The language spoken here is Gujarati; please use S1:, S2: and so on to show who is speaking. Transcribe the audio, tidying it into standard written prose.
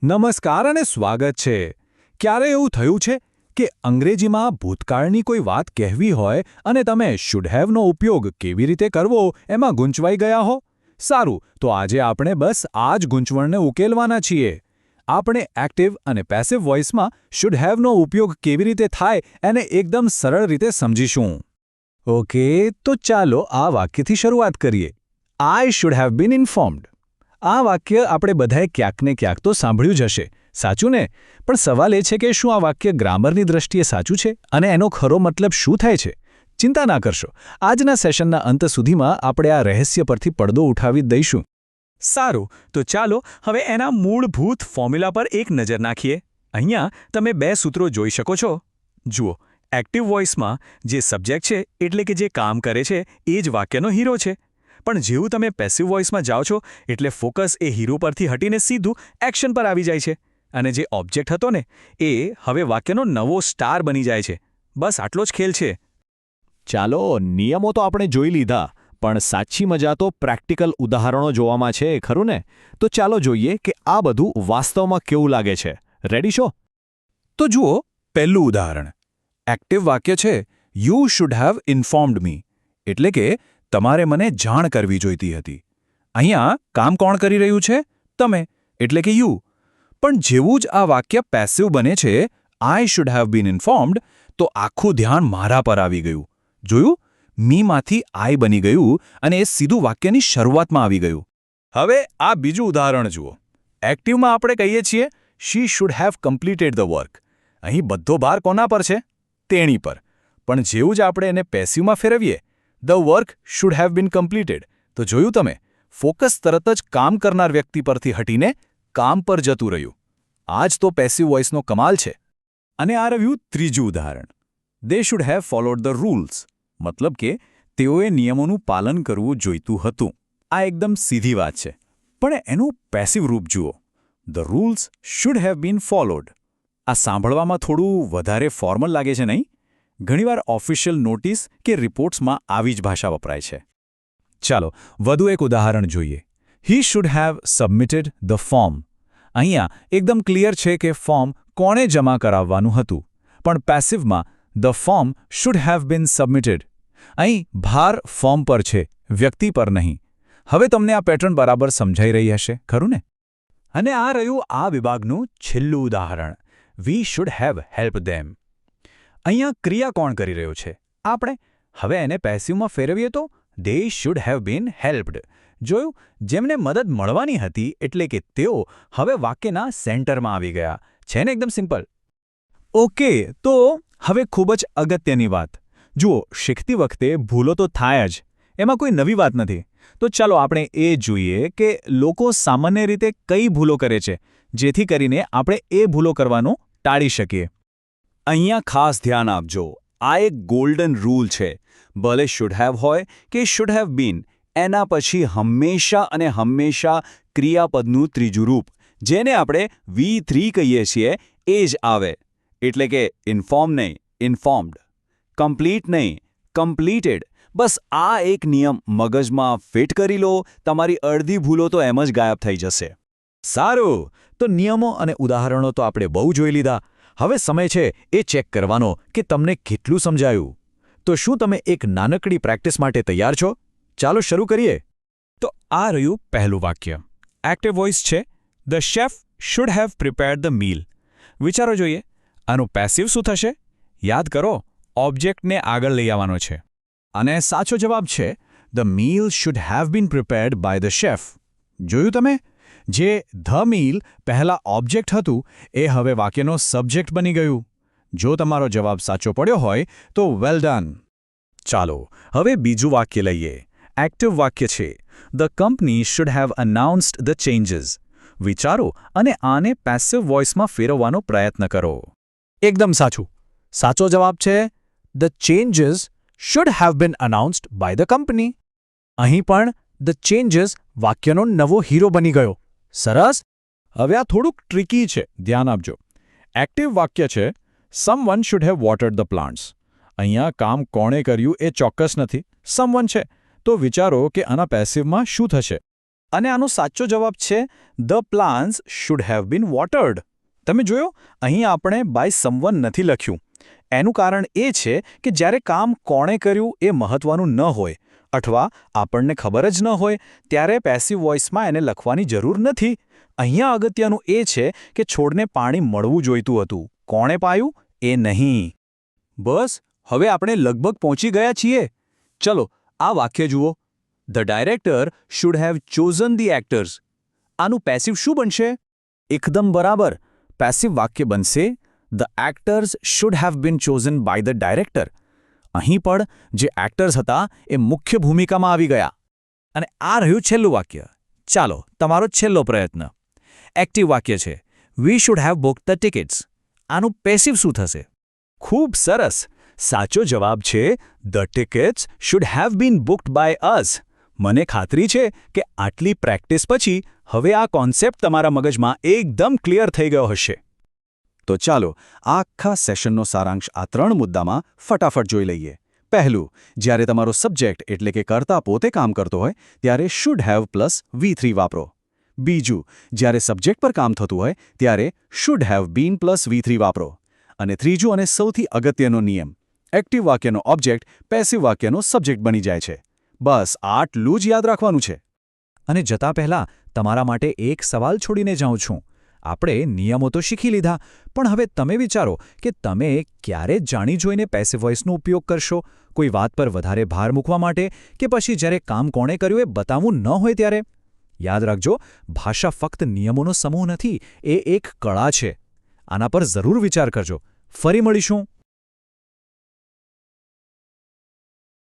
S1: નમસ્કાર અને સ્વાગત છે. ક્યારે એવું થયું છે કે અંગ્રેજીમાં ભૂતકાળની કોઈ વાત કહેવી હોય અને તમે શુડ હેવનો ઉપયોગ કેવી રીતે કરવો એમાં ગૂંચવાઈ ગયા હો? સારું, તો આજે આપણે બસ આ જ ગૂંચવણને ઉકેલવાના છીએ. આપણે એક્ટિવ અને પેસિવ વોઇસમાં શુડ હેવનો ઉપયોગ કેવી રીતે થાય એને એકદમ સરળ રીતે સમજીશું. ઓકે, તો ચાલો આ વાક્યથી શરૂઆત કરીએ. I should have bin informed. આ વાક્ય આપણે બધાએ ક્યાંક ને ક્યાંક તો સાંભળ્યું જ હશે, સાચું ને? પણ સવાલ એ છે કે શું આ વાક્ય ગ્રામરની દ્રષ્ટિએ સાચું છે અને એનો ખરો મતલબ શું થાય છે? ચિંતા ના કરશો, આજના સેશનના અંત સુધીમાં આપણે આ રહસ્ય પરથી પડદો ઉઠાવી જ દઈશું.
S2: સારું, તો ચાલો હવે એના મૂળભૂત ફોર્મ્યુલા પર એક નજર નાખીએ. અહીંયા તમે બે સૂત્રો જોઈ શકો છો. જુઓ, એક્ટિવ વોઇસમાં જે સબ્જેક્ટ છે એટલે કે જે કામ કરે છે એ જ વાક્યનો હીરો છે. પણ જેવું તમે પેસિવ વોઇસમાં જાઓ છો એટલે ફોકસ એ હીરો પરથી હટીને સીધું એક્શન પર આવી જાય છે અને જે ઓબ્જેક્ટ હતો ને એ હવે વાક્યનો નવો સ્ટાર બની જાય છે. બસ આટલો જ ખેલ છે.
S3: ચાલો, નિયમો તો આપણે જોઈ લીધા, પણ સાચી મજા તો પ્રેક્ટિકલ ઉદાહરણો જોવામાં છે, ખરું ને? તો ચાલો જોઈએ કે આ બધું વાસ્તવમાં કેવું લાગે છે. રેડી છો?
S1: તો જુઓ, પહેલું ઉદાહરણ. એક્ટિવ વાક્ય છે યુ શુડ હેવ ઇન્ફોર્મ્ડ મી, એટલે કે તમારે મને જાણ કરવી જોઈતી હતી. અહીંયા કામ કોણ કરી રહ્યું છે? તમે, એટલે કે યુ. પણ જેવું જ આ વાક્ય પેસિવ બને છે I should have bin informed, તો આખું ધ્યાન મારા પર આવી ગયું. જોયું? મીમાંથી આઈ બની ગયું અને એ સીધું વાક્યની શરૂઆતમાં આવી ગયું. હવે આ બીજું ઉદાહરણ જુઓ. એક્ટિવમાં આપણે કહીએ છીએ she should have completed the work. અહીં બધો ભાર કોના પર છે? તેણી પર. પણ જેવું જ આપણે એને પેસિવમાં ફેરવીએ, the work should have bin completed, તો જોયું તમે, ફોકસ તરત જ કામ કરનાર વ્યક્તિ પરથી હટીને કામ પર જતું રહ્યું. આ જ તો પેસિવ વોઇસનો કમાલ છે. અને આ રહ્યું ત્રીજું ઉદાહરણ. They should have followed the rules, મતલબ કે તેઓએ નિયમોનું પાલન કરવું જોઈતું હતું. આ એકદમ સીધી વાત છે. પણ એનું પેસિવ રૂપ જુઓ. The rules should have bin followed. આ સાંભળવામાં થોડું વધારે ફોર્મલ લાગે છે, નહીં? ઘણીવાર ઓફિશિયલ નોટિસ કે રિપોર્ટ્સમાં આવી જ ભાષા વપરાય છે. ચાલો વધુ એક ઉદાહરણ જોઈએ. He should have submitted the form. અહીંયા એકદમ ક્લિયર છે કે ફોર્મ કોણે જમા કરાવવાનું હતું, પણ પેસિવમાં the form should have been submitted. અહીં ભાર ફોર્મ પર છે, વ્યક્તિ પર નહીં. હવે તમને આ પેટર્ન બરાબર સમજાઈ રહી હશે, ખરું ને? અને આ રહ્યું આ વિભાગનું છેલ્લું ઉદાહરણ. વી શુડ હેવ હેલ્પ ધેમ. અહીંયા ક્રિયા કોણ કરી રહ્યો છે? આપણે. હવે એને પેસિવમાં ફેરવીએ તો દે શુડ હેવ બીન હેલ્પ્ડ. જોયું? જેમને મદદ મળવાની હતી એટલે કે તેઓ હવે વાક્યના સેન્ટરમાં આવી ગયા. છે ને એકદમ સિમ્પલ? ઓકે, તો હવે ખૂબ જ અગત્યની વાત. જુઓ, શીખતી વખતે ભૂલો તો થાય જ, એમાં કોઈ નવી વાત નથી. તો ચાલો આપણે એ જોઈએ કે લોકો સામાન્ય રીતે કઈ ભૂલો કરે છે જેથી કરીને આપણે એ ભૂલો કરવાનું ટાળી શકીએ. અહીંયા ખાસ ધ્યાન આપજો. આ એક ગોલ્ડન રૂલ છે. ભલે શુડ હેવ હોય કે શુડ હેવ બીન, એના પછી હંમેશા અને હંમેશા ક્રિયાપદનું ત્રીજું રૂપ, જેને આપણે V3 કહીએ છીએ, એ જ આવે. એટલે કે ઇન્ફોર્મ નહીં, ઇન્ફોર્મ્ડ. કમ્પ્લીટ નહીં, કમ્પ્લીટેડ. બસ આ એક નિયમ મગજમાં ફિટ કરી લો, તમારી અડધી ભૂલો તો એમ જ ગાયબ થઈ જશે. સારું, તો નિયમો અને ઉદાહરણો તો આપણે બહુ જોઈ લીધા. હવે સમય છે એ ચેક કરવાનો કે તમને કેટલું સમજાયું. તો શું તમે એક નાનકડી પ્રેક્ટિસ માટે તૈયાર છો? ચાલો શરૂ કરીએ. તો આ રહ્યું પહેલું વાક્ય. એક્ટિવ વોઇસ છે the chef should have prepared the meal. વિચારો જોઈએ, આનું પેસિવ શું થશે? યાદ કરો, ઓબ્જેક્ટને આગળ લઈ આવવાનો છે. અને સાચો જવાબ છે the meal should have been prepared by the chef. જોયું તમે? જે ધ મીલ પહેલાં ઓબ્જેક્ટ હતું એ હવે વાક્યનો સબ્જેક્ટ બની ગયું. જો તમારો જવાબ સાચો પડ્યો હોય તો વેલ ડન. ચાલો હવે બીજું વાક્ય લઈએ. એક્ટિવ વાક્ય છે the company should have અનાઉન્સ્ડ the changes. વિચારો અને આને પેસિવ વોઇસમાં ફેરવવાનો પ્રયત્ન કરો. એકદમ સાચું. સાચો જવાબ છે the changes should have been announced by the company. અહીં પણ ધ ચેન્જીસ વાક્યનો નવો હીરો બની ગયો. સરસ. હવે આ થોડુંક ટ્રિકી છે, ધ્યાન આપજો. એક્ટિવ વાક્ય છે someone should have watered the plants. અહીંયા કામ કોણે કર્યું એ ચોક્કસ નથી, સમવન છે. તો વિચારો કે આના પેસિવમાં શું થશે? અને આનો સાચો જવાબ છે the plants should have been watered. તમે જોયો, અહીં આપણે બાય સમવન નથી લખ્યું. એનું કારણ એ છે કે જ્યારે કામ કોણે કર્યું એ મહત્વનું ન હોય અથવા આપણને ખબર જ ન હોય ત્યારે પેસિવ વોઇસમાં એને લખવાની જરૂર નથી. અહીંયા અગત્યનું એ છે કે છોડને પાણી મળવું જોઈતું હતું. કોણે પાયું એ નહીં. બસ, હવે આપણે લગભગ પહોંચી ગયા છીએ. ચલો આ વાક્ય જુઓ. The director should have chosen the actors. આનું પેસિવ શું બનશે? એકદમ બરાબર. પેસિવ વાક્ય બનશે the actors should have been chosen by the director. અહીં પણ જે એક્ટર્સ હતા એ મુખ્ય ભૂમિકામાં આવી ગયા. અને આ રહ્યું છેલ્લું વાક્ય. ચાલો તમારો છેલ્લો પ્રયત્ન. એક્ટિવ વાક્ય છે we should have booked the tickets. આનું પેસિવ શું થશે? ખૂબ સરસ. સાચો જવાબ છે the tickets should have been booked by us. મને ખાતરી છે કે આટલી પ્રેક્ટિસ પછી હવે આ કોન્સેપ્ટ તમારા મગજમાં એકદમ ક્લિયર થઈ ગયો હશે. તો ચાલો આ આખા સેશનનો સારાંશ આ 3 મુદ્દામાં ફટાફટ જોઈ લઈએ. પહેલું, જ્યારે તમારો સબ્જેક્ટ એટલે કે કર્તા પોતે કામ કરતો હોય ત્યારે શુડ હેવ પ્લસ V3 વાપરો. બીજું, જ્યારે સબ્જેક્ટ પર કામ થતું હોય ત્યારે should have bin plus V3 વાપરો. અને ત્રીજું અને સૌથી અગત્યનો નિયમ, એક્ટિવ વાક્યનો ઓબ્જેક્ટ પેસિવ વાક્યનો સબ્જેક્ટ બની જાય છે. બસ આટલું જ યાદ રાખવાનું છે. અને જતા પહેલા તમારા માટે એક સવાલ છોડીને જાઉં છું. આપણે નિયમો તો શીખી લીધા, પણ હવે તમે વિચારો કે તમે ક્યારે જાણી જોઈને પેસિવ વોઇસનો ઉપયોગ કરશો? કોઈ વાત પર વધારે ભાર મૂકવા માટે કે પછી જ્યારે કામ કોણે કર્યું એ બતાવવું ન હોય ત્યારે? યાદ રાખજો, ભાષા ફક્ત નિયમોનો સમૂહ નથી, એ એક કળા છે. આના પર જરૂર વિચાર કરજો. ફરી મળીશું